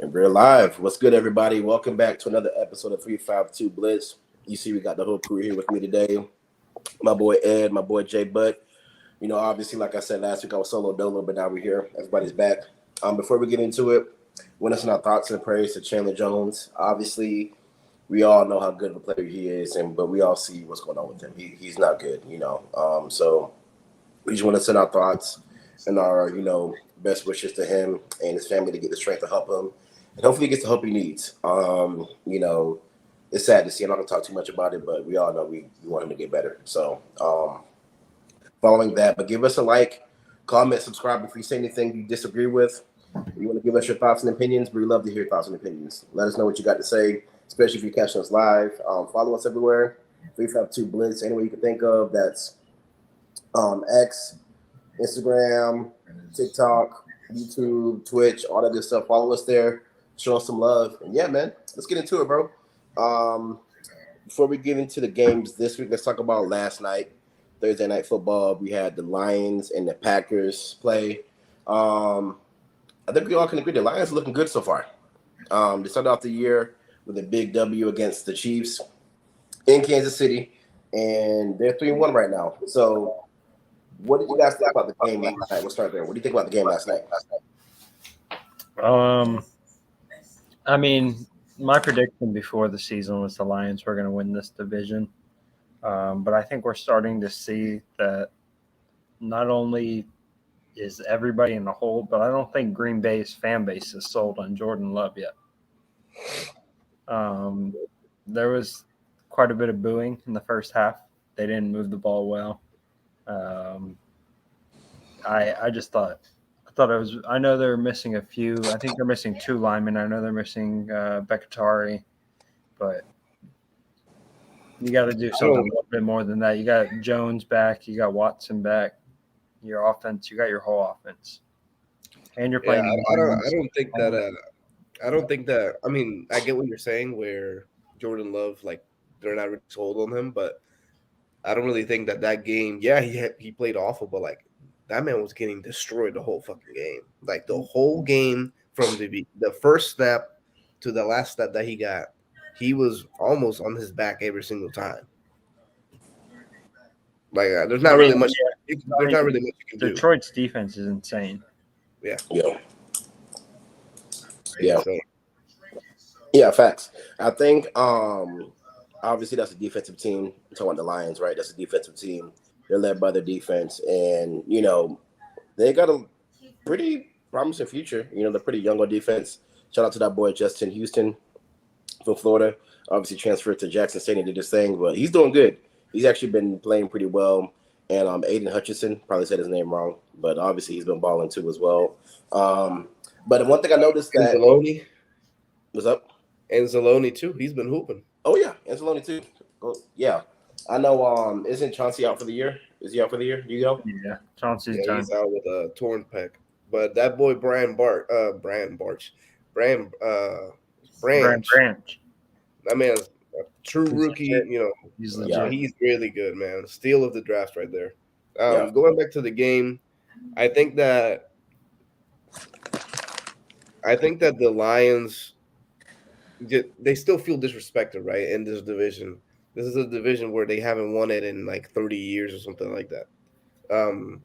And we're live. What's good, everybody? Welcome back to another episode of 352 Blitz. You see, we got the whole crew here with me today. My boy Ed, my boy Jay Butt. Obviously, like I said last week, I was solo dolo, but now we're here. Everybody's back. Before we get into it, want to send our thoughts and prayers to Chandler Jones. Obviously, we all know how good of a player he is, but we all see what's going on with him. He's not good. So we just want to send our thoughts and our best wishes to him and his family to get the strength to help him, and hopefully he gets the help he needs. It's sad to see. I'm not gonna talk too much about it, but we all know we want him to get better. So following that, but give us a like, comment, subscribe if you say anything you disagree with. You want to give us your thoughts and opinions, but we love to hear your thoughts and opinions. Let us know what you got to say, especially if you're catching us live. Follow us everywhere. 352 Blitz, anywhere you can think of. That's X, Instagram, TikTok, YouTube, Twitch, all that good stuff. Follow us there. Show us some love. And yeah, man, let's get into it, bro. Before we get into the games this week, let's talk about last night, Thursday night football. We had the Lions and the Packers play. I think we all can agree the Lions are looking good so far. They started off the year with a big W against the Chiefs in Kansas City, and they're 3-1 right now. So what did you guys think about the game last night? We'll start there. What do you think about the game last night? My prediction before the season was the Lions were going to win this division. But I think we're starting to see that not only is everybody in the hole, but I don't think Green Bay's fan base is sold on Jordan Love yet. There was quite a bit of booing in the first half. They didn't move the ball well. I know they're missing a few. I think they're missing 2 linemen. I know they're missing Bekatari, but you got to do something a little bit more than that. You got Jones back. You got Watson back. Your offense, you got your whole offense, and you're playing. I don't think that. I mean, I get what you're saying. Where Jordan Love, like, they're not really sold on him, but I don't really think that game. Yeah, he played awful, but like that man was getting destroyed the whole fucking game. Like the whole game from the first snap to the last snap that he got, he was almost on his back every single time. Like there's not really much. There's not really much you can do. Detroit's defense is insane. Yeah. Yeah, facts. I think obviously that's a defensive team. I'm talking about the Lions, right? That's a defensive team. They're led by their defense, and they got a pretty promising future. They're pretty young on defense. Shout out to that boy Justin Houston from Florida. Obviously transferred to Jackson State and did his thing, but he's doing good. He's actually been playing pretty well. And Aiden Hutchinson, probably said his name wrong, but obviously he's been balling too as well. But one thing I noticed that Anzalone. What's up? Anzalone too. He's been hooping. Oh yeah, Anzalone too. Yeah, I know. Isn't Chauncey out for the year? Is he out for the year? You go? Yeah, Chauncey's done. He's out with a torn pec. But that boy Branch. That man's a true rookie. He's really good, man. Steal of the draft right there. Going back to the game, I think that the Lions, they still feel disrespected, right, in this division. This is a division where they haven't won it in like 30 years or something like that. And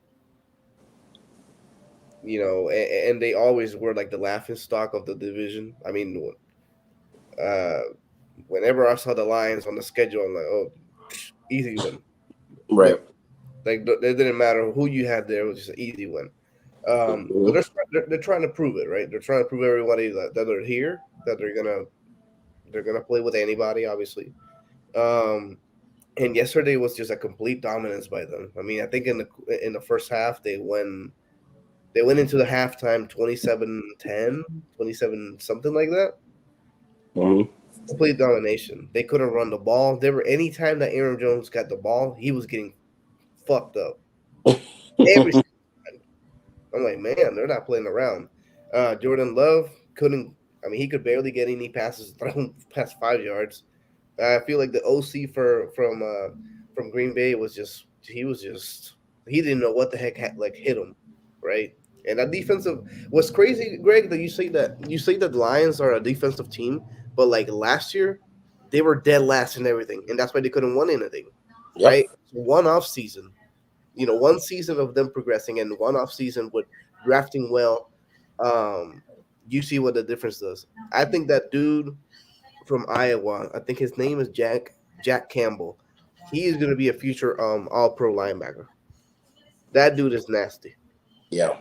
they always were like the laughing stock of the division. I mean, whenever I saw the Lions on the schedule, I'm like, oh, easy win. Right. Like, it didn't matter who you had there. It was just an easy win. But they're trying to prove it, right? They're trying to prove everybody that they're here, that they're gonna play with anybody, obviously. And yesterday was just a complete dominance by them. I mean, I think in the first half they went into the halftime 27-10, 27 something like that. Mm-hmm. Complete domination. They couldn't run the ball. Anytime that Aaron Jones got the ball, he was getting fucked up. Every single time. I'm like, man, they're not playing around. Jordan Love he could barely get any passes thrown past 5 yards. I feel like the OC from Green Bay he didn't know what the heck hit him, right? And that defensive what's crazy, Greg, that you say that the Lions are a defensive team, but like last year, they were dead last in everything, and that's why they couldn't win anything. Yep. Right? One off season, one season of them progressing and one off season with drafting well. You see what the difference does. I think that dude from Iowa, I think his name is Jack Campbell. He is going to be a future All Pro linebacker. That dude is nasty. Yeah.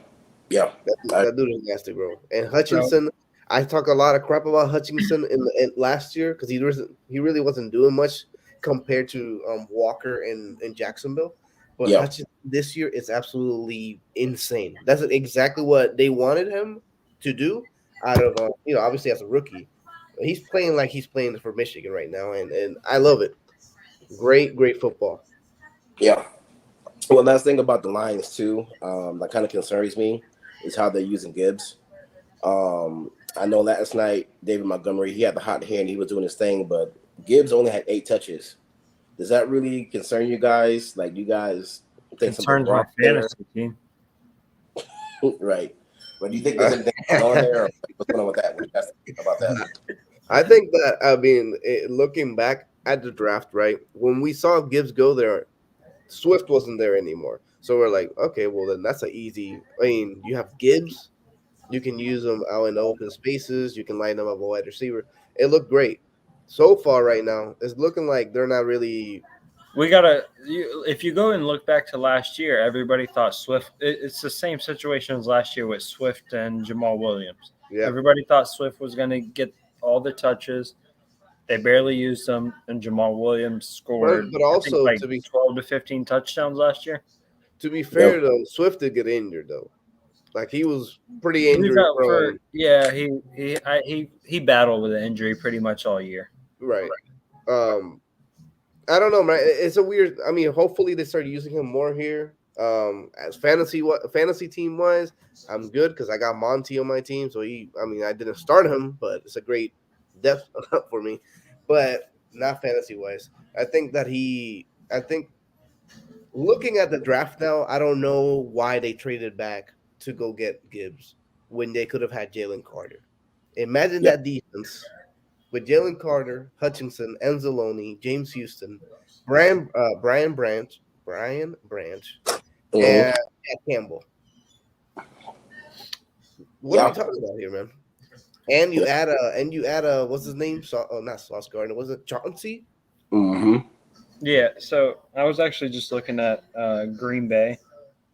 Yeah. That dude is nasty, bro. And Hutchinson, I talk a lot of crap about Hutchinson in last year because he really wasn't doing much compared to Walker in Jacksonville. But Yeah. Hutchinson this year is absolutely insane. That's exactly what they wanted him to do. Out of obviously as a rookie, he's playing like he's playing for Michigan right now, and I love it. Great football. Yeah. Well, last thing about the Lions too, that kind of concerns me is how they're using Gibbs. I know last night David Montgomery, he had the hot hand, he was doing his thing, but Gibbs only had 8 touches. Does that really concern you guys? Like, you guys think Concerns something my wrong there? fantasy team. Right. But do you think there's anything going on there, or what's going on with that? What do you guys think about that? I think that looking back at the draft, right when we saw Gibbs go there, Swift wasn't there anymore. So we're like, okay, well then that's an easy. I mean, you have Gibbs, you can use them out in the open spaces, you can line them up a wide receiver. It looked great. So far, right now, it's looking like they're not really. If you go and look back to last year, everybody thought Swift. It's the same situation as last year with Swift and Jamal Williams. Yeah, Everybody thought Swift was going to get all the touches. They barely used them, and Jamal Williams scored. but also I think 12 to 15 touchdowns last year. to be fair though, Swift did get injured though. Like he was pretty injured. He battled with an injury pretty much all year. Right. I don't know, man. It's a weird. I mean, hopefully they start using him more here. As fantasy team wise, I'm good because I got Monty on my team. So I didn't start him, but it's a great depth for me. But not fantasy wise. I think looking at the draft now, I don't know why they traded back to go get Gibbs when they could have had Jalen Carter. Imagine that defense with Jalen Carter, Hutchinson, Anzalone, James Houston, Brian Branch, and Jack Campbell. What are we talking about here, man? And you add a what's his name? Not Sauce Gardner. Was it Chauncey? Mm-hmm. Yeah. So I was actually just looking at Green Bay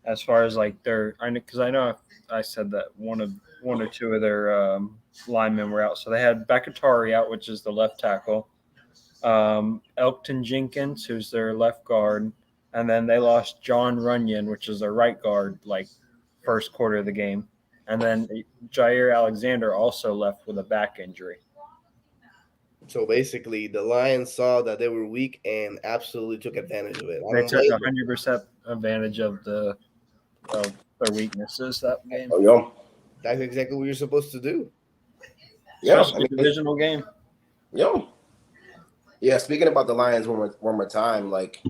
as far as like because I know I said that one or two of their linemen were out. So they had Bakatari out, which is the left tackle, Elkton Jenkins, who's their left guard, and then they lost John Runyon, which is their right guard, like first quarter of the game. And then Jair Alexander also left with a back injury. So basically, the Lions saw that they were weak and absolutely took advantage of it. They took 100% advantage of their weaknesses that game. Oh, yeah. That's exactly what you're supposed to do. Yeah. Especially divisional game. Yeah. Yeah. Speaking about the Lions one more time, like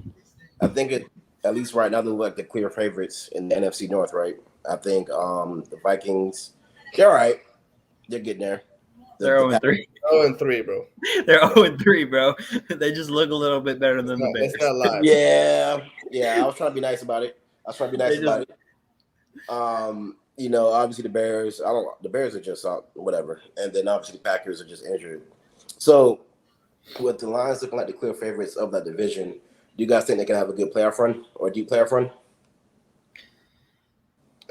I think at least right now they look like the clear favorites in the NFC North, right? I think the Vikings, they're all right. They're getting there. They're 0-3. 0-3, bro. They're 0-3, bro. They just look a little bit better than the Bears. It's not live. Yeah. I was trying to be nice about it. Obviously the Bears. The Bears are just whatever, and then obviously the Packers are just injured. So, with the Lions looking like the clear favorites of that division, do you guys think they can have a good playoff run or a deep playoff run?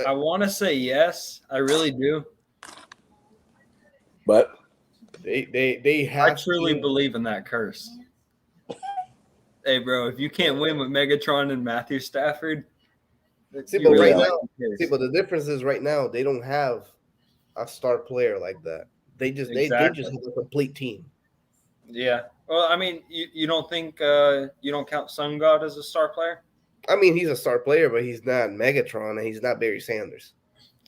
I want to say yes. I really do. But they have. I truly believe in that curse. Hey, bro, if you can't win with Megatron and Matthew Stafford, but the difference is right now they don't have a star player like that. They just have a complete team. Yeah. Well, I mean, you don't think you don't count Sun God as a star player? I mean, he's a star player, but he's not Megatron and he's not Barry Sanders.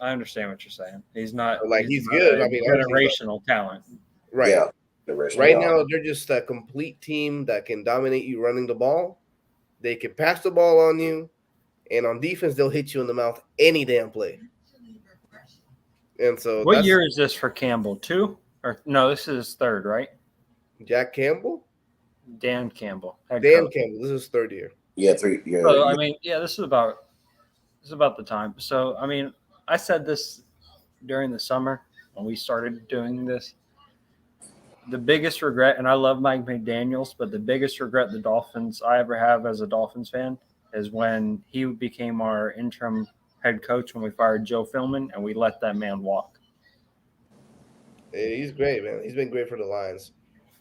I understand what you're saying. He's not he's good. I mean, generational talent. Right. Yeah. Right now, they're just a complete team that can dominate you running the ball. They can pass the ball on you, and on defense, they'll hit you in the mouth any damn play. And so What that's year is this for Campbell? 2 or no? This is 3rd, right? Jack Campbell, Dan Campbell, head Dan coach. Campbell. This is 3rd year. Yeah, 3 years. So I mean, yeah, this is about the time. So I mean, I said this during the summer when we started doing this. The biggest regret, and I love Mike McDaniels, but the biggest regret the Dolphins I ever have as a Dolphins fan is when he became our interim head coach when we fired Joe Philman and we let that man walk. Yeah, he's great, man. He's been great for the Lions.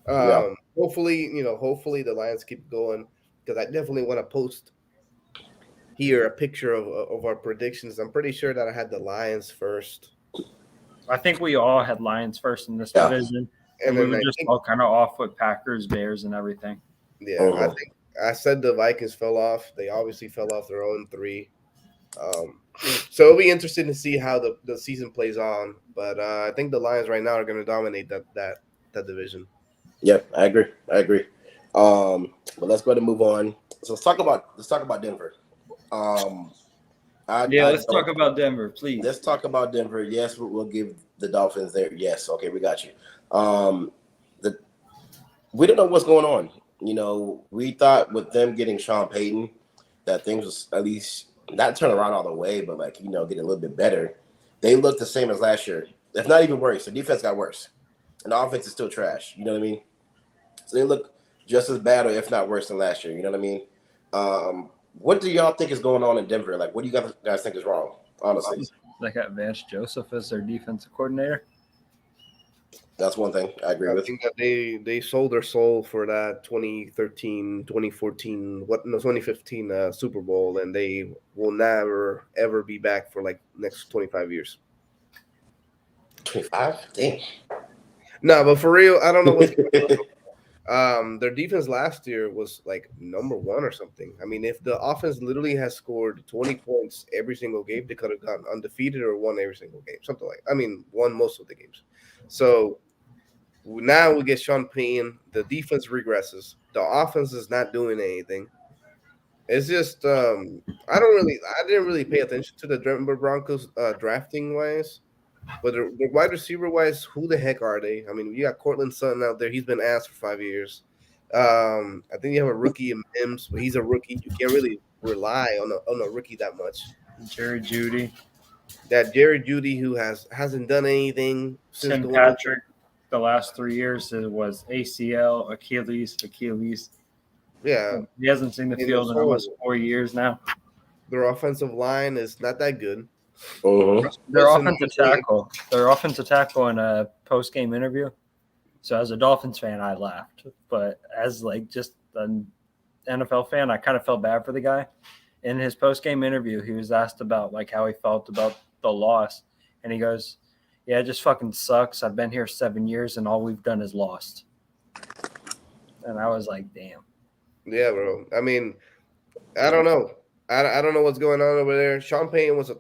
Yeah. Hopefully the Lions keep going, because I definitely want to post here a picture of our predictions. I'm pretty sure that I had the Lions first, I think we all had Lions first in this Yeah. division, and and we then were I just think, all kind of off with Packers, Bears, and everything. yeah, Uh-huh. I think I said the Vikings fell off. They obviously fell off their own 3. So it'll be interesting to see how the season plays on. But I think the Lions right now are going to dominate that division. Yep, I agree. But let's go ahead and move on. So let's talk about Denver. Let's talk about Denver, please. Let's talk about Denver. Yes, we'll give the Dolphins there. Yes, okay, we got you. We don't know what's going on. You know, we thought with them getting Sean Payton that things was at least not turn around all the way, but like, you know, get a little bit better. They look the same as last year, if not even worse. The defense got worse, and the offense is still trash. You know what I mean? So they look just as bad, or if not worse, than last year. You know what I mean? What do y'all think is going on in Denver? Like, what do you guys think is wrong? Honestly, They got Vance Joseph as their defensive coordinator. that's one thing I agree I with. think that they sold their soul for that 2013, 2014, 2015 Super Bowl, and they will never ever be back for like next 25 years. 25? Damn. No, but for real, I don't know what's going on. Their defense last year was like number 1 or something. I mean, if the offense literally has scored 20 points every single game, they could have gone undefeated or won every single game, something like. I mean, won most of the games. So now we get Sean Payton. The defense regresses. The offense is not doing anything. It's just I didn't really pay attention to the Denver Broncos drafting wise, but the wide receiver wise, who the heck are they? I mean, you got Cortland Sutton out there. He's been asked for 5 years. I think you have a rookie in Mims, but he's a rookie. You can't really rely on a rookie that much. Jerry Jeudy, That Jerry Jeudy, who hasn't done anything since Tim Patrick. The last 3 years it was ACL, Achilles. Yeah, He hasn't seen the field in almost 4 years now. their offensive line is not that good. Uh-huh. Their offensive tackle in a post-game interview. So as a Dolphins fan, I laughed, but as like just an NFL fan, I kind of felt bad for the guy. In his post-game interview, he was asked about like how he felt about the loss, and he goes, "Yeah, it just fucking sucks. I've been here 7 years, and all we've done is lost." And I was like, "Damn." Yeah, bro. I mean, I don't know. I don't know what's going on over there. Sean Payton was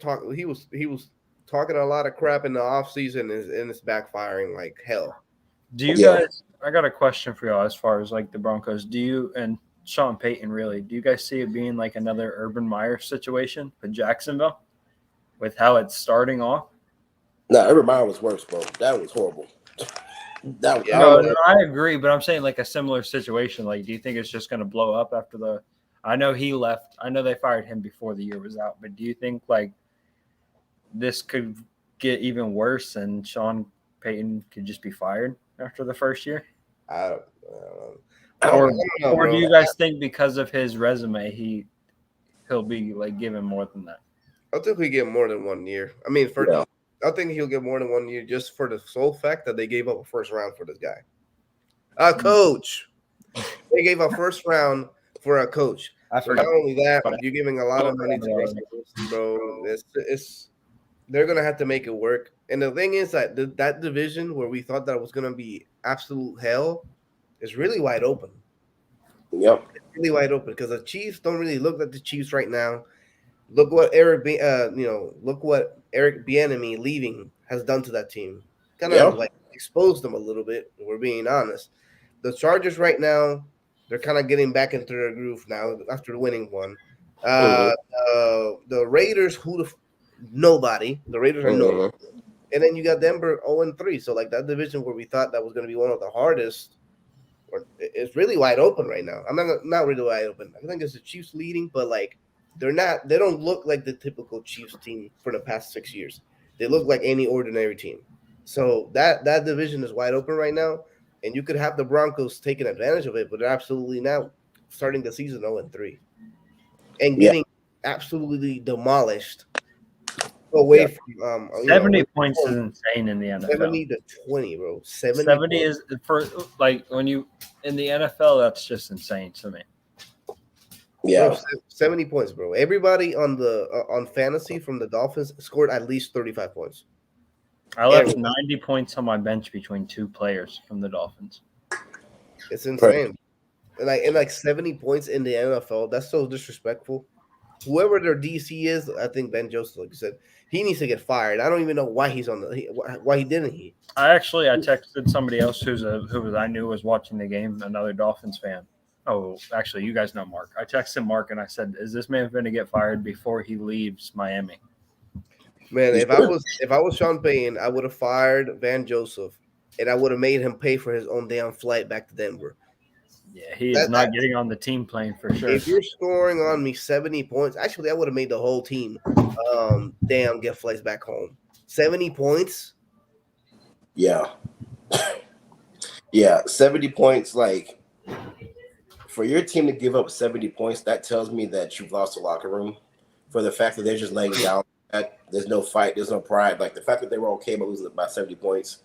he was talking a lot of crap in the offseason, and it's backfiring like hell. Do you guys? I got a question for y'all as far as like the Broncos. Do you and Sean Payton really? Do you guys see it being like another Urban Meyer situation with Jacksonville, with how it's starting off? No, Urban Meyer was worse, bro. That was horrible. I agree, but I'm saying like a similar situation. Like, do you think it's just going to blow up after the? I know he left. I know they fired him before the year was out, but do you think like this could get even worse and Sean Payton could just be fired after the first year? I don't know, Or bro. do you guys think because of his resume he'll be like given more than that? I think we get more than 1 year. I mean, I think he'll get more than 1 year just for the sole fact that they gave up a first round for this guy. A coach. They gave a first round for a coach. I So forgot. not only that, you're giving a lot of money to Russell Wilson, bro. It's they're gonna have to make it work. And the thing is that that division where we thought that was gonna be absolute hell is really wide open. Yep. It's really wide open because the Chiefs don't really look like the Chiefs right now. Look what Eric Bieniemy leaving has done to that team. Kind of like exposed them a little bit. We're being honest. The Chargers right now, they're kind of getting back into their groove now after winning one. The Raiders, nobody. The Raiders are nobody. And then you got Denver 0-3. So like that division where we thought that was going to be one of the hardest, it's really wide open right now. I'm not really wide open. I think it's the Chiefs leading, but like they don't look like the typical Chiefs team for the past 6 years. They look like any ordinary team. So that division is wide open right now, and you could have the Broncos taking advantage of it, but they're absolutely now starting the season 0-3 and getting absolutely demolished away from 70 points is insane in the NFL. 70-20, bro. 70 is for like when you in the NFL, that's just insane to me. Yeah, Bro, 70 points, bro. Everybody on fantasy from the Dolphins scored at least 35 points. I left 90 points on my bench between two players from the Dolphins. It's insane. And like 70 points in the NFL, that's so disrespectful. Whoever their DC is, I think Ben Joseph, like you said, he needs to get fired. I don't even know why he's on why he didn't. I texted somebody else who I knew was watching the game, another Dolphins fan. Oh, actually, you guys know Mark. I texted Mark and I said, "Is this man going to get fired before he leaves Miami?" Man, if I was Sean Payton, I would have fired Van Joseph, and I would have made him pay for his own damn flight back to Denver. Yeah, he is not getting on the team plane for sure. If you're scoring on me 70 points, actually, I would have made the whole team get flights back home. 70 points? Yeah. Yeah, 70 points. Like, for your team to give up 70 points, that tells me that you've lost the locker room. For the fact that they're just laying down, there's no fight, there's no pride. Like, the fact that they were okay by losing by 70 points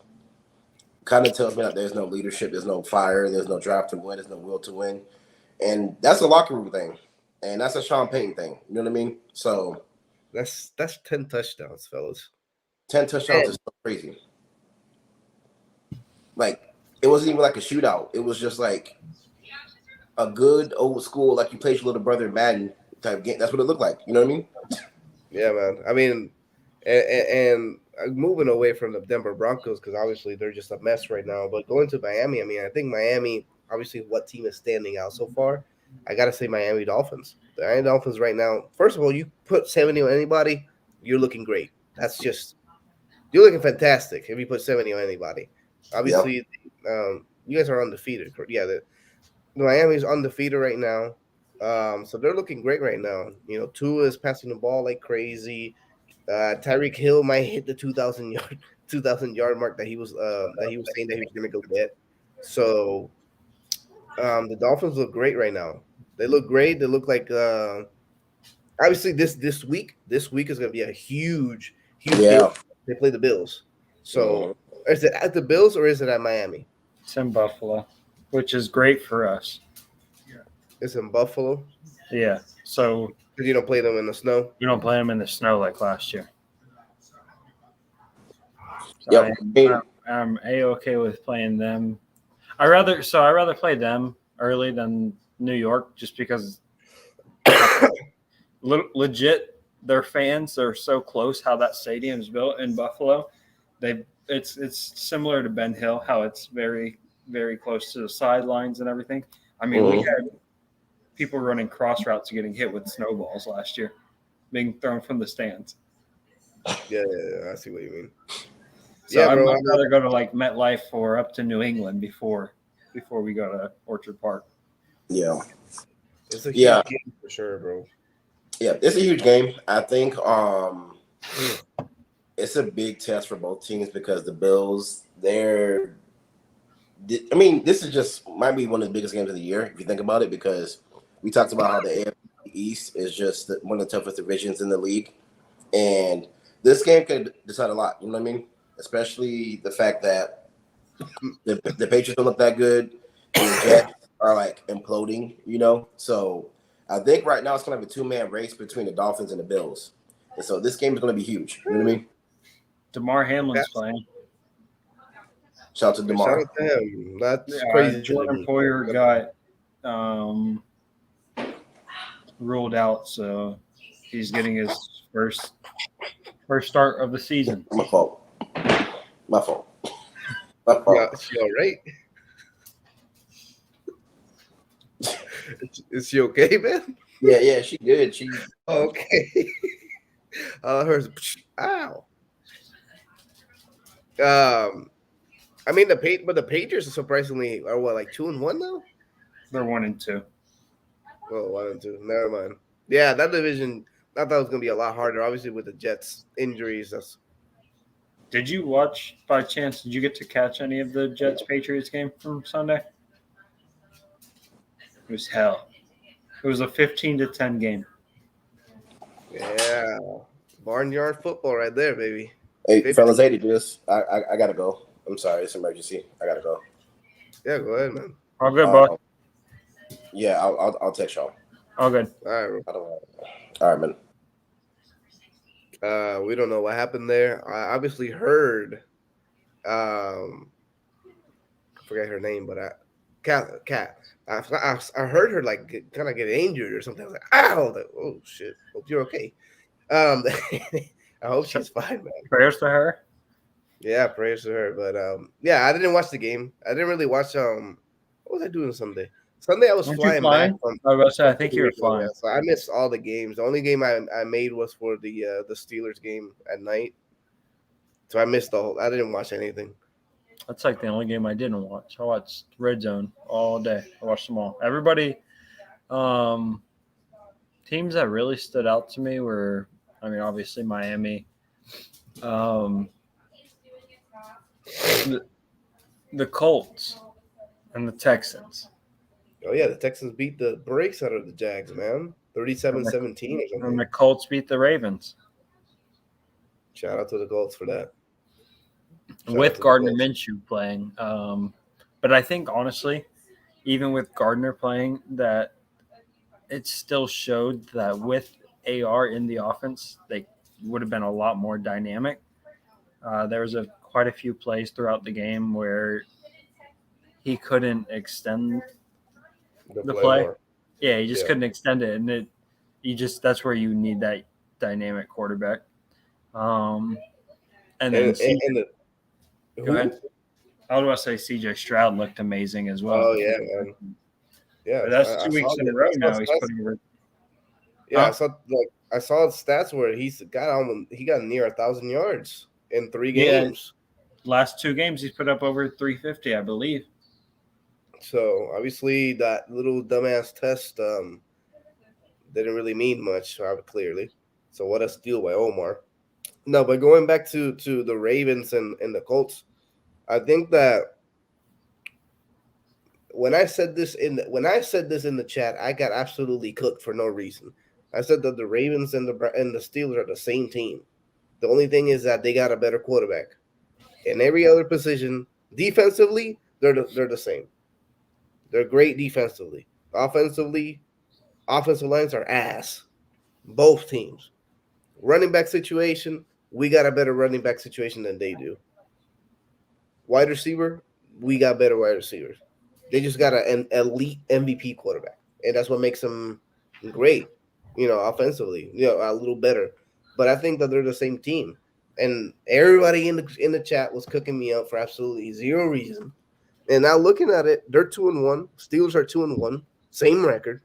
kind of tells me that there's no leadership, there's no fire, there's no drive to win, there's no will to win. And that's a locker room thing. And that's a Sean Payton thing. You know what I mean? So that's 10 touchdowns, fellas. 10 touchdowns is so crazy. Like, it wasn't even like a shootout. It was just like a good old school, like you played your little brother in Madden type game. That's what it looked like. You know what I mean? Yeah, man. I mean, and moving away from the Denver Broncos, because obviously they're just a mess right now. But going to Miami, I mean, I think Miami, obviously, what team is standing out so far? I got to say Miami Dolphins. The Miami Dolphins right now, first of all, you put 70 on anybody, you're looking great. That's just, you're looking fantastic if you put 70 on anybody. Obviously, you guys are undefeated. Yeah, the Miami's undefeated right now. So they're looking great right now. You know, Tua is passing the ball like crazy. Tyreek Hill might hit the 2,000 yard mark that he was saying that he was going to go get. So the Dolphins look great right now. They look great. They look like obviously this week is going to be a huge game. They play the Bills. So is it at the Bills or is it at Miami? It's in Buffalo, which is great for us. It's in Buffalo. Yeah. So because you don't play them in the snow. You don't play them in the snow like last year. So Yep. I'm A-okay with playing them. I rather play them early than New York just because legit their fans are so close how that stadium is built in Buffalo. It's similar to Ben Hill, how it's very, very close to the sidelines and everything. I mean, we had people running cross routes getting hit with snowballs last year, being thrown from the stands. Yeah, I see what you mean. So I'd rather go to like MetLife or up to New England before we go to Orchard Park. Yeah. It's a huge game for sure, bro. Yeah, it's a huge game. I think it's a big test for both teams because the Bills, this is might be one of the biggest games of the year if you think about it, because we talked about how the AFC East is just one of the toughest divisions in the league. And this game could decide a lot, you know what I mean? Especially the fact that the Patriots don't look that good and the Jets are like imploding, you know? So I think right now it's kind of a two-man race between the Dolphins and the Bills. And so this game is going to be huge. You know what I mean? DeMar Hamlin's playing. Shout out to DeMar. Shout out to him. That's crazy. Jordan Poyer got ruled out, so he's getting his first start of the season. My fault. Yeah, she all right? Is she okay, man? Yeah, she good. She okay. Hers. Ow. I mean the Patriots are surprisingly are what, like 2-1 now? They're 1-2. Oh, 1-2. Never mind. Yeah, that division I thought it was gonna be a lot harder. Obviously, with the Jets injuries, that's Did you watch by chance? Did you get to catch any of the Jets Patriots game from Sunday? It was hell. It was a 15-10 game. yeah, barnyard football right there, baby. Hey, 50. fellas, hey, this I gotta go. I'm sorry, it's an emergency. I gotta go. Yeah, go ahead, man. All good, boy. Yeah, I'll text y'all. All good. All right, bro. I don't know. All right, man. We don't know what happened there. I obviously heard, I forget her name, but Cat. I heard her like kind of get injured or something. I was like, ow! Like, oh shit! Hope you're okay. I hope she's fine, man. Prayers to her. Yeah, prayers to her. But yeah, I didn't watch the game. I didn't really watch. What was I doing Sunday? Sunday I was Weren't you flying flying? back from. I was about to say, I think you were flying. Yeah, so I missed all the games. The only game I made was for the Steelers game at night. So I missed the whole. I didn't watch anything. That's like the only game I didn't watch. I watched Red Zone all day. I watched them all. Everybody, teams that really stood out to me were, I mean, obviously Miami. The Colts and the Texans. Oh yeah, the Texans beat the brakes out of the Jags, man. 37-17 or something. And the Colts beat the Ravens. Shout out to the Colts for that. With Gardner Minshew playing. But I think, honestly, even with Gardner playing, that it still showed that with AR in the offense, they would have been a lot more dynamic. There was quite a few plays throughout the game where he couldn't extend the play. More. Yeah, he just couldn't extend it, and that's where you need that dynamic quarterback. And then go ahead. I was about to say C.J. Stroud looked amazing as well. Oh yeah, man. Yeah, but that's 2 weeks in a row now. He's putting. Yeah, I saw stats where he got near 1,000 yards in 3 games. Last 2 games, he's put up over 350, I believe. So obviously that little dumbass test didn't really mean much, clearly. So what a steal by Omar. No, but going back to the Ravens and the Colts, I think that when I said this in the chat, I got absolutely cooked for no reason. I said that the Ravens and the Steelers are the same team. The only thing is that they got a better quarterback. In every other position, defensively, they're the same. They're great defensively. Offensively, offensive lines are ass. Both teams. Running back situation, we got a better running back situation than they do. Wide receiver, we got better wide receivers. They just got an elite MVP quarterback, and that's what makes them great. Offensively, a little better. But I think that they're the same team, and everybody in the chat was cooking me up for absolutely zero reason. And now looking at it, they're 2-1. Steelers are 2-1, same record.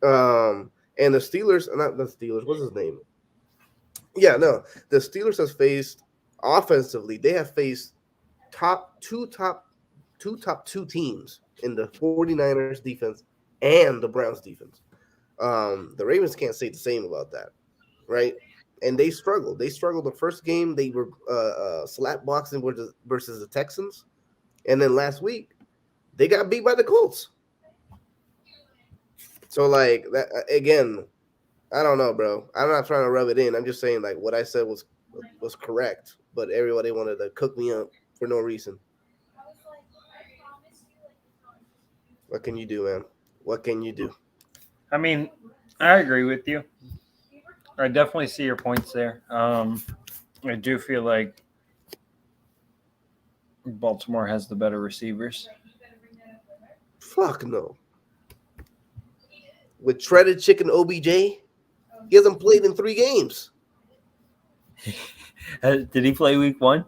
And the Steelers, not the Steelers, what's his name? Yeah, no, the Steelers has faced offensively. They have faced top two teams in the 49ers defense and the Browns defense. The Ravens can't say the same about that, right? And they struggled. They struggled the first game. They were slap boxing versus the Texans. And then last week, they got beat by the Colts. So, like, that again, I don't know, bro. I'm not trying to rub it in. I'm just saying, like, what I said was correct. But everybody wanted to cook me up for no reason. What can you do, man? What can you do? I mean, I agree with you. I definitely see your points there. I do feel like Baltimore has the better receivers. Fuck no. With shredded chicken OBJ, he hasn't played in 3 games. Did he play week 1?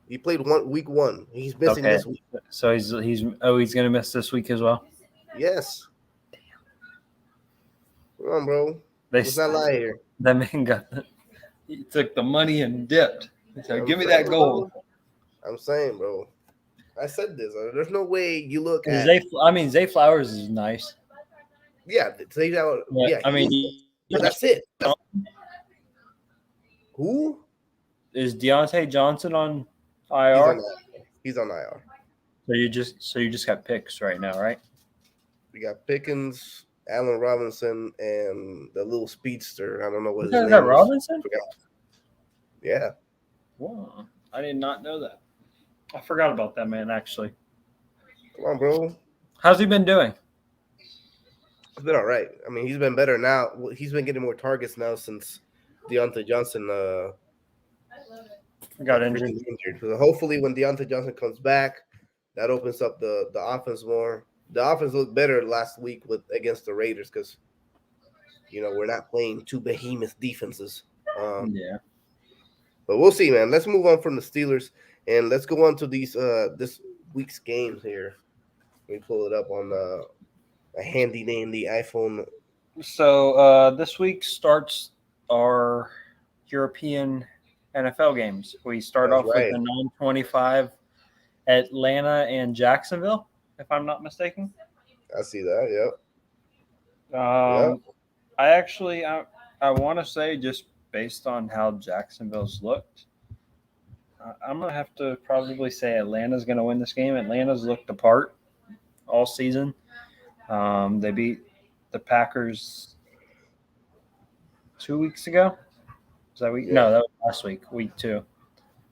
He played week 1. He's missing this week. So he's gonna miss this week as well. Yes. Come on, bro. Let's not lie here. That man he took the money and dipped. So give me that gold. I'm saying, bro. I said this. There's no way you look at. Zay Flowers is nice. Yeah, yeah. I mean, but that's it. Who is Deontay Johnson on He's IR? on He's on IR. So you just got picks right now, right? We got Pickens, Allen Robinson, and the little speedster. I don't know what his Is name that is. Robinson? Yeah. Whoa, I did not know that. I forgot about that man. Actually, Come on, bro. how's he been doing? It's been all right. I mean, he's been better now. He's been getting more targets now since Deontay Johnson Got injured. So hopefully, when Deontay Johnson comes back, that opens up the offense more. The offense looked better last week against the Raiders because we're not playing two behemoth defenses. Yeah. But we'll see, man. Let's move on from the Steelers and let's go on to these this week's games here. Let me pull it up on a handy dandy iPhone. So this week starts our European NFL games. We start That's off with the 9:25 Atlanta and Jacksonville, if I'm not mistaken. I see that. Yep. I want to say, just based on how Jacksonville's looked, I'm gonna have to probably say Atlanta's gonna win this game. Atlanta's looked apart all season. They beat the Packers 2 weeks ago. Was that week? Yeah. No, that was last week, week 2.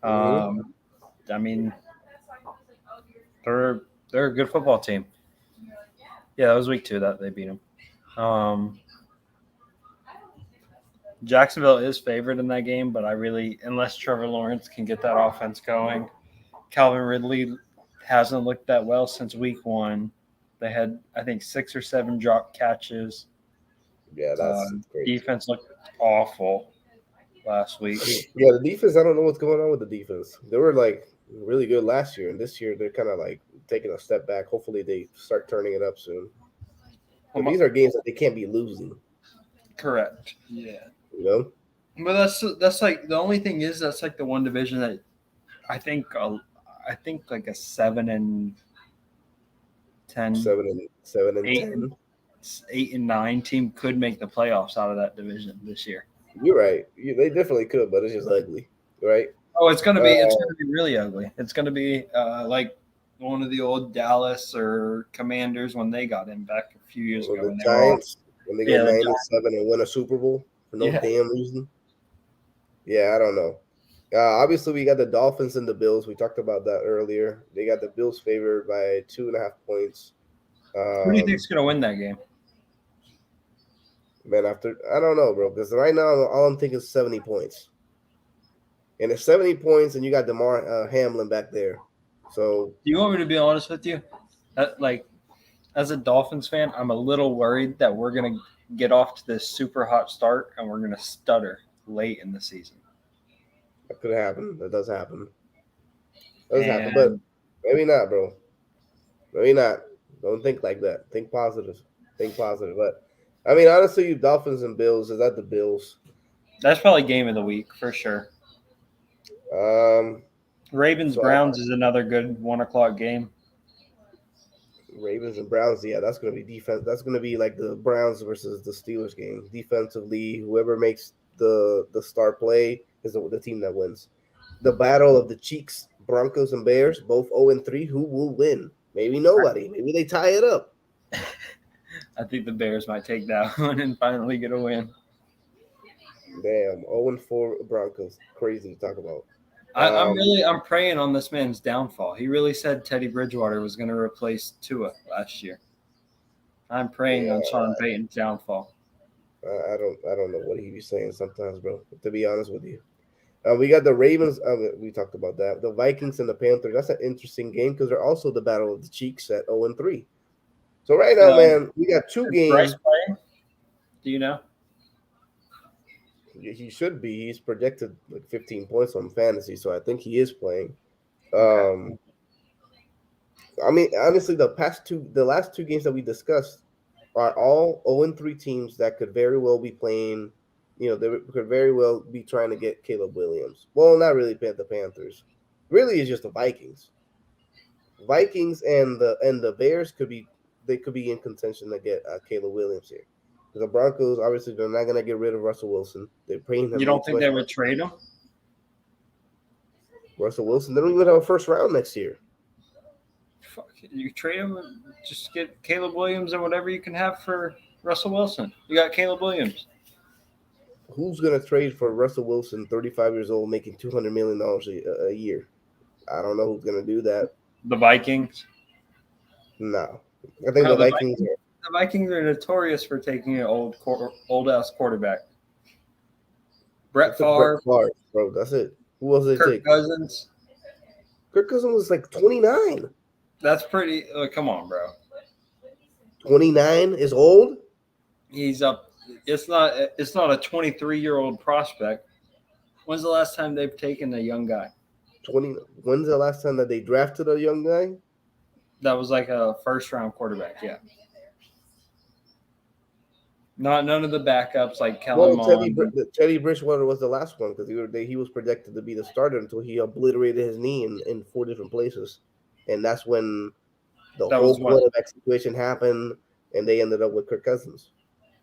Mhm. I mean, they're a good football team. Yeah, that was week 2 that they beat them. Jacksonville is favored in that game, but unless Trevor Lawrence can get that offense going, Calvin Ridley hasn't looked that well since week 1. They had, I think, 6 or 7 drop catches. Yeah, that's great. Defense looked awful last week. Yeah, the defense, I don't know what's going on with the defense. They were like really good last year, and this year they're kind of like taking a step back. Hopefully they start turning it up soon. But these are games that they can't be losing. Correct. Yeah. But that's like the only thing is that's like the one division that I think like a 7-10, 7 and 10. 8 and 9 team could make the playoffs out of that division this year. You're right. They definitely could, but it's just ugly, right? Oh, it's gonna be really ugly. It's gonna be like one of the old Dallas or Commanders when they got in back a few years ago. The Giants when they go 9-7 and win a Super Bowl for no damn reason. Yeah, I don't know. Obviously, we got the Dolphins and the Bills. We talked about that earlier. They got the Bills favored by 2.5 points. Who do you think's gonna win that game? Man, I don't know, bro, because right now all I'm thinking is 70 points. And it's 70 points, and you got DeMar Hamlin back there. So, do you want me to be honest with you? As a Dolphins fan, I'm a little worried that we're gonna get off to this super hot start and we're gonna stutter late in the season. That could happen. That does happen. Happen, but maybe not, bro. Maybe not. Don't think like that. Think positive. But I mean, honestly, you Dolphins and Bills, is that the Bills? That's probably game of the week for sure. Ravens Browns is another good 1:00 game. Ravens and Browns, yeah, that's going to be defense. That's going to be like the Browns versus the Steelers game. Defensively, whoever makes the star play is the team that wins. The battle of the Cheeks, Broncos and Bears, both 0-3. Who will win? Maybe nobody. Maybe they tie it up. I think the Bears might take that one and finally get a win. Damn, 0-4 Broncos. Crazy to talk about. I'm praying on this man's downfall. He really said Teddy Bridgewater was going to replace Tua last year. I'm praying on Sean Payton's downfall. I don't know what he be saying sometimes, bro. To be honest with you, we got the Ravens. We talked about that. The Vikings and the Panthers. That's an interesting game because they're also the battle of the Cheeks at 0-3. So right now, man, we got 2 games. Bryce playing? Do you know? He should be. He's projected like 15 points on fantasy, so I think he is playing. I mean, honestly, the last two games that we discussed are all 0-3 teams that could very well be playing They could very well be trying to get Caleb Williams. Well, not really the Panthers. Really, it's just the Vikings. Vikings and the Bears could be in contention to get Caleb Williams here. Because the Broncos, obviously, they're not going to get rid of Russell Wilson. They're paying him. You don't think they would trade him? Russell Wilson? They don't even have a first round next year. Fuck, you trade him, just get Caleb Williams and whatever you can have for Russell Wilson. You got Caleb Williams. Who's going to trade for Russell Wilson, 35 years old, making $200 million a year? I don't know who's going to do that. The Vikings. No. I think the Vikings are. The Vikings are notorious for taking an old-ass quarterback. Brett Favre. Bro, that's it. Who else did they Kirk take? Cousins. Kirk Cousins was like 29. That's pretty. Come on, bro. 29 is old? He's up. It's not a 23-year-old prospect. When's the last time they've taken a young guy? When's the last time that they drafted a young guy? That was like a first-round quarterback, yeah. None of the backups like Kellen Mond. Teddy Bridgewater was the last one because he was projected to be the starter until he obliterated his knee in 4 different places, and that's when the whole quarterback situation happened, and they ended up with Kirk Cousins.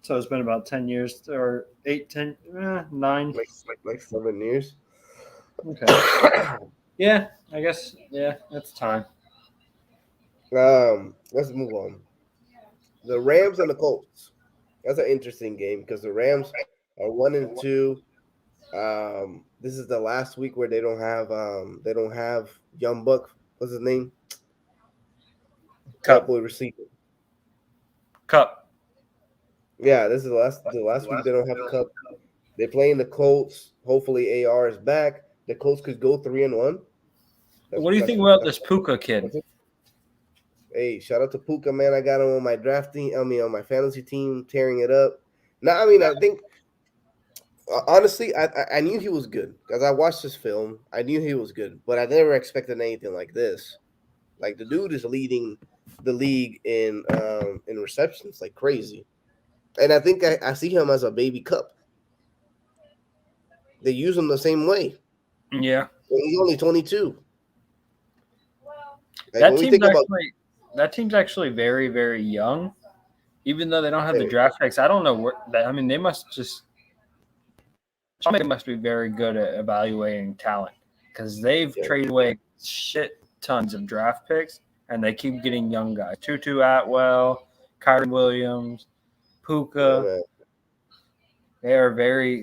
So it's been about 10 years or 8, 10, 9. Like 7 years. Okay. Yeah, I guess. Yeah, it's time. Let's move on. The Rams and the Colts. That's an interesting game because the Rams are 1-2. This is the last week where they don't have young buck. What's his name? Cowboy receiver. Cup. Yeah, this is the last week they don't have Cup. They're playing the Colts. Hopefully AR is back. The Colts could go 3-1. What do you think about this Puka kid? Hey, shout out to Puka, man. I got him on my on my fantasy team, tearing it up. Now, I think honestly, I knew he was good because I watched this film. I knew he was good, but I never expected anything like this. Like the dude is leading the league in receptions like crazy, and I think I see him as a baby Cup. They use him the same way. Yeah, he's only 22. Like, that team's actually very, very young. Even though they don't have the draft picks, I don't know where. They must be very good at evaluating talent because they've traded away shit tons of draft picks, and they keep getting young guys. Tutu Atwell, Kyron Williams, Puka. They are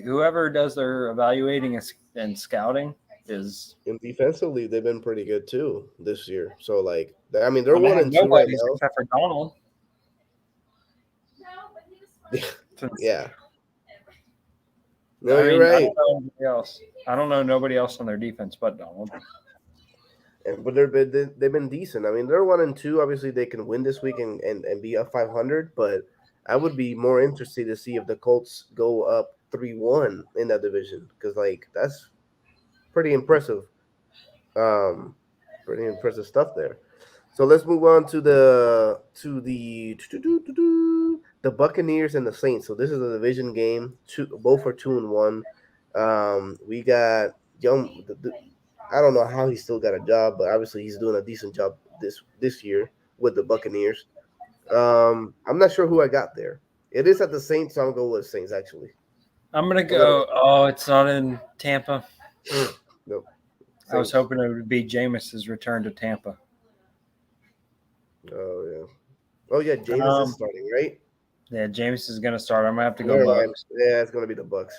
whoever does their evaluating and scouting is. And defensively, they've been pretty good too this year. So they're 1-2 right now. Except for Donald. Yeah. No, you're right. I don't know nobody else on their defense but Donald. But they've been decent. They're 1-2. Obviously, they can win this week and be up 500. But I would be more interested to see if the Colts go up 3-1 in that division because that's pretty impressive. Pretty impressive stuff there. So let's move on to the Buccaneers and the Saints. So this is a division game. Both are 2-1. We got young. I don't know how he still got a job, but obviously he's doing a decent job this year with the Buccaneers. I'm not sure who I got there. It is at the Saints, so I'm going to go with Saints actually. I'm gonna go. Oh, it's not in Tampa. Nope. I was hoping it would be Jameis's return to Tampa. Oh yeah. Jameis is starting, right? Yeah, Jameis is gonna start. I'm gonna have to go Bucs. Yeah, it's gonna be the Bucs.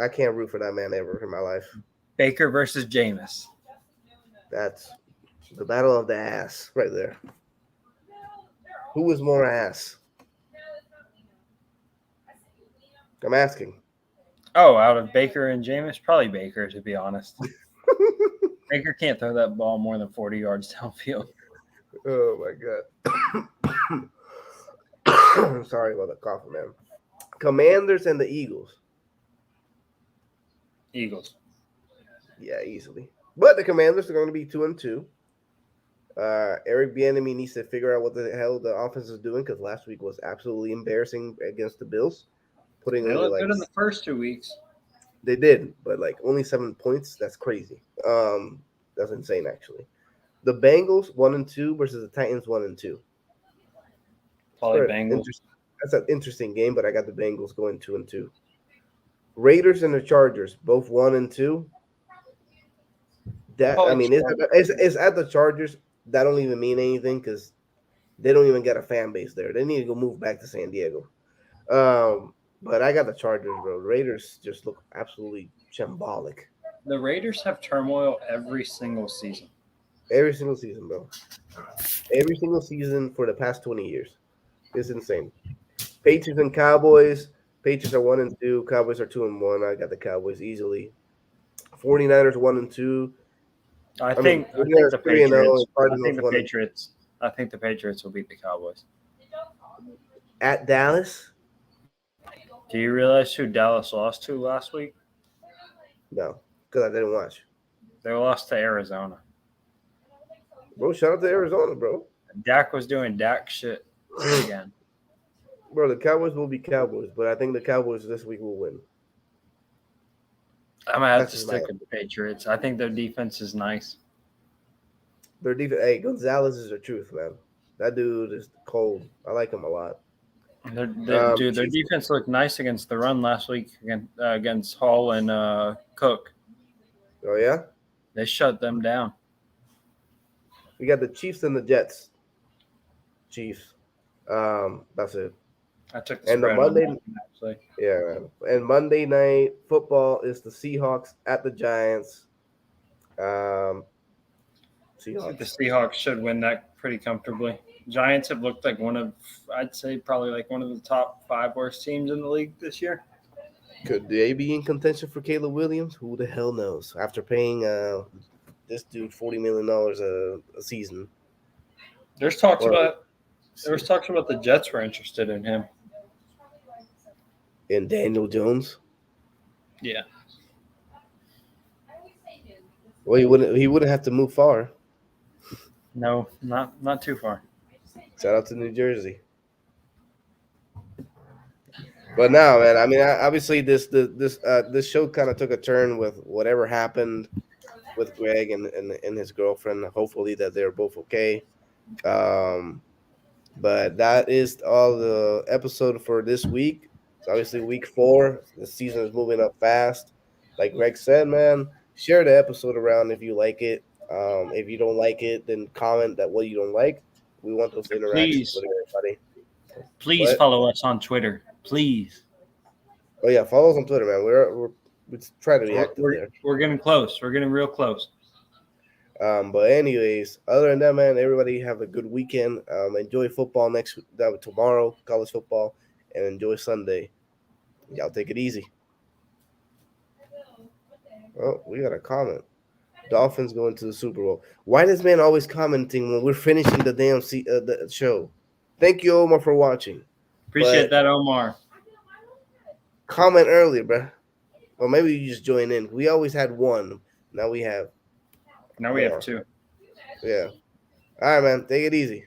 I can't root for that man ever in my life. Baker versus Jameis. That's the battle of the ass right there. Who is more ass? I'm asking. Oh, out of Baker and Jameis, probably Baker, to be honest. Baker can't throw that ball more than 40 yards downfield. Oh my God. Sorry about the cough, man. Commanders and the Eagles. Eagles. Yeah, easily. But the Commanders are going to be 2-2. Eric Bieniemy needs to figure out what the hell the offense is doing because last week was absolutely embarrassing against the Bills. putting They only look like good in the first 2 weeks. they did, but like only 7 points. That's crazy. That's insane actually. The Bengals 1-2 versus the Titans 1-2. Probably Sure, Bengals. interesting. That's an interesting game, but I got the Bengals going 2-2. Raiders and the Chargers both 1-2. That I Probably mean, Chargers. it's at the Chargers. That don't even mean anything because they don't even get a fan base there. They need to go move back to San Diego. But I got the Chargers, bro. Raiders just look absolutely shambolic The Raiders have turmoil every single season. every single season, bro. Every single season for the past 20 years. It's insane. Patriots and Cowboys. Patriots are 1-2. Cowboys are 2-1. I got the Cowboys easily. 49ers 1-2. I think the 3-0, Patriots. I Cardinals think the 1-2. Patriots. I think the Patriots will beat the Cowboys. At Dallas? Do you realize who Dallas lost to last week? No, because I didn't watch. They lost to Arizona. Bro, shout out to Arizona, bro. Dak was doing Dak shit again. Bro, the Cowboys will be Cowboys, but I think the Cowboys this week will win. I'm gonna have That's to just stick my- with the Patriots. I think their defense is nice. Their defense, hey, Gonzalez is the truth, man. That dude is cold. I like him a lot. Their Chiefs- defense looked nice against the run last week against Hall and Cook. Oh, yeah? They shut them down. We got the Chiefs and the Jets. Chiefs. That's it. I took the And the spread on Monday- that one, actually. Yeah, man. And Monday night football is the Seahawks at the Giants. I think the Seahawks. Seahawks should win that pretty comfortably. Giants have looked like I'd say probably like one of the top 5 worst teams in the league this year. Could they be in contention for Caleb Williams? Who the hell knows? After paying this dude $40 million a season. There's talks Well, about the Jets were interested in him. And Daniel Jones. Yeah. Well, he wouldn't have to move far. No, not too far. Shout out to New Jersey. But now, man, I mean, obviously this show kind of took a turn with whatever happened with Greg and his girlfriend. Hopefully that they're both okay. But that is all the episode for this week. It's obviously week 4. The season is moving up fast. Like Greg said, man, share the episode around if you like it. If you don't like it, then comment that what you don't like. We want those interactions Please. with everybody. Please What? follow us on Twitter. Please. Oh yeah, follow us on Twitter, man. We try to be active there. We're getting close. We're getting real close. But anyways, other than that, man, everybody have a good weekend. Enjoy football tomorrow, college football, and enjoy Sunday. Y'all take it easy. Oh, we got a comment. Dolphins going to the Super Bowl. Why does man always commenting when we're finishing the damn the show? Thank you, Omar, for watching. Appreciate But- that, Omar. Comment earlier, bruh. Or maybe you just join in. We always had one. Now we have, Now we Yeah. have 2. yeah. All right, man. Take it easy.